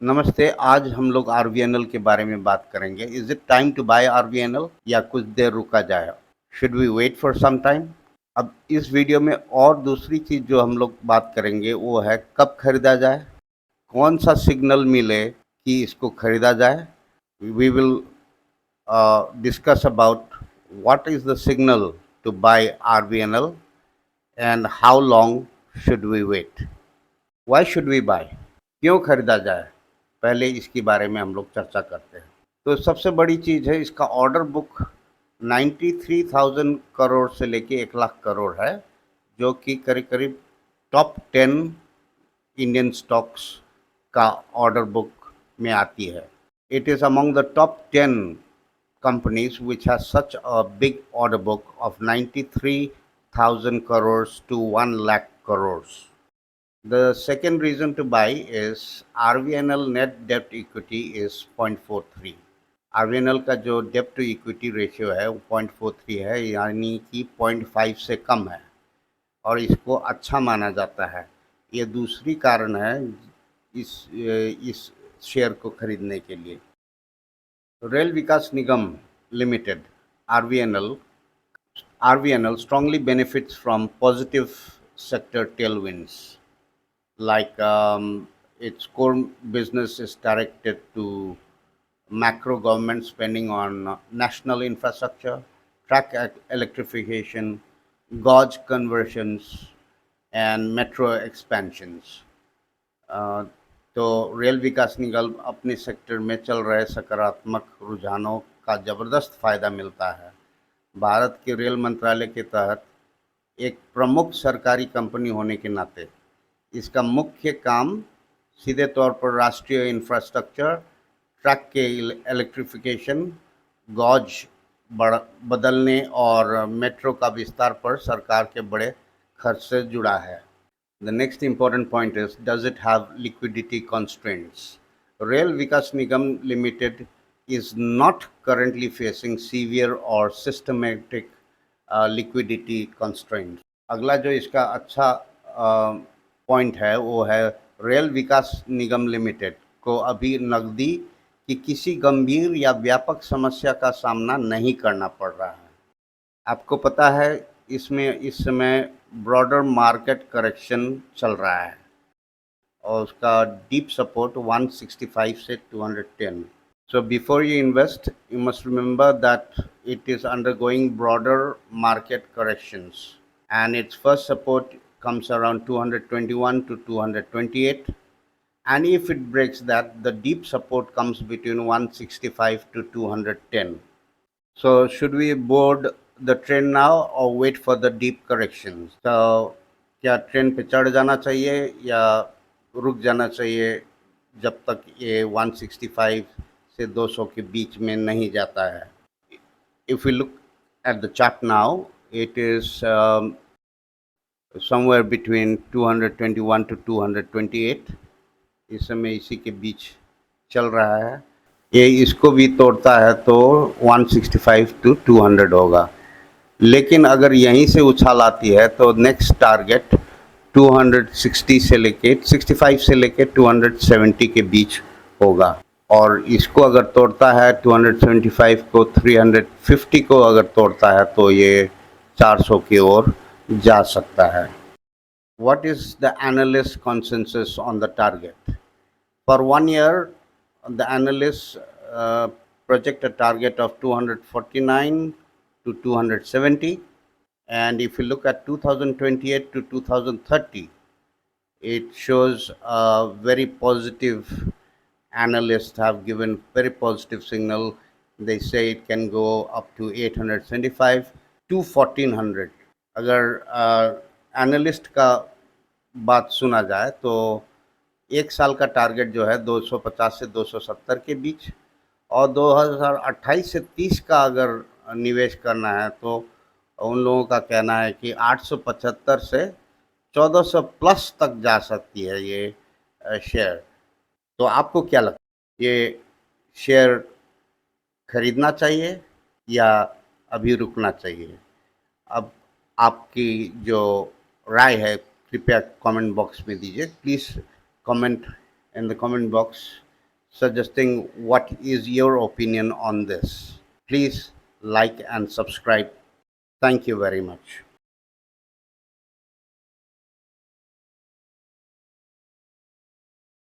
नमस्ते, आज हम लोग आरवीएनएल के बारे में बात करेंगे। Is it time to buy RVNL या कुछ देर रुका जाए? Should we wait for some time? अब इस वीडियो में और दूसरी चीज़ जो हम लोग बात करेंगे वो है कब खरीदा जाए, कौन सा सिग्नल मिले कि इसको खरीदा जाए। We will discuss about what is the signal to buy RVNL and how long should we wait. Why should we buy? क्यों खरीदा जाए, पहले इसके बारे में हम लोग चर्चा करते हैं। तो सबसे बड़ी चीज़ है इसका ऑर्डर बुक 93,000 करोड़ से लेके 1 लाख करोड़ है, जो कि करीब करीब टॉप 10 इंडियन स्टॉक्स का ऑर्डर बुक में आती है। It is among the top 10 companies which has such a big order book of 93,000 crores to 1 lakh crores. The second reason to buy is RVNL net debt equity is 0.43. RVNL का जो डेप्ट to equity ratio है वो 0.43 है, यानी कि 0.5 से कम है और इसको अच्छा माना जाता है। ये दूसरी कारण है इस शेयर को खरीदने के लिए। Rail Vikas Nigam Limited (RVNL) strongly benefits from positive sector tailwinds, like its core business is directed to macro government spending on national infrastructure, track electrification, gauge conversions, and metro expansions. तो rail विकास निगम अपने sector में चल रहे सकारात्मक रुझानों का ज़बरदस्त फ़ायदा मिलता है। भारत के रेल मंत्रालय के तहत एक प्रमुख सरकारी कंपनी होने के नाते इसका मुख्य काम सीधे तौर पर राष्ट्रीय इंफ्रास्ट्रक्चर, ट्रैक के इलेक्ट्रिफिकेशन, गॉज बदलने और मेट्रो का विस्तार पर सरकार के बड़े खर्च से जुड़ा है। The next important point is, does it have liquidity constraints? Rail Vikas Nigam Limited is not currently facing severe or systematic liquidity constraints. अगला जो इसका अच्छा पॉइंट है वो है रेल विकास निगम लिमिटेड को अभी नकदी की किसी गंभीर या व्यापक समस्या का सामना नहीं करना पड़ रहा है। आपको पता है इसमें इस समय ब्रॉडर मार्केट करेक्शन चल रहा है और उसका डीप सपोर्ट 165 से 210. So before you invest, you must remember that it is undergoing broader market corrections and its first support comes around 221 to 228, and if it breaks that, the deep support comes between 165 to 210. So should we board the train now or wait for the deep corrections? So क्या train पे चढ़ जाना चाहिए या रुक जाना चाहिए जब तक ये 165 से 200 के बीच में नहीं जाता है? If we look at the chart now, it is somewhere between 221 to 228. इस समय इसी के बीच चल रहा है। ये इसको भी तोड़ता है तो 165 to 200 होगा, लेकिन अगर यहीं से उछाल आती है तो नेक्स्ट टारगेट 260 से लेके 65 से लेके 270 के बीच होगा, और इसको अगर तोड़ता है 275 को 350 को अगर तोड़ता है तो ये 400 की ओर जा सकता है। What is the analyst consensus on the target? For 1 year, the analysts project a target of 249 to 270, and if you look at 2028 to 2030, it shows a very positive. Analysts have given very positive signal. They say it can go up to 875 to 1400. अगर analyst का बात सुना जाए तो एक साल का target जो है 250 से 270 के बीच, और 2028 से 30 का अगर निवेश करना है तो उन लोगों का कहना है कि 875 से 1400 प्लस तक जा सकती है ये शेयर। तो आपको क्या लगता है, ये शेयर खरीदना चाहिए या अभी रुकना चाहिए? अब आपकी जो राय है कृपया कमेंट बॉक्स में दीजिए। Please comment in the comment box suggesting what is your opinion on this. Please like and subscribe. Thank you very much.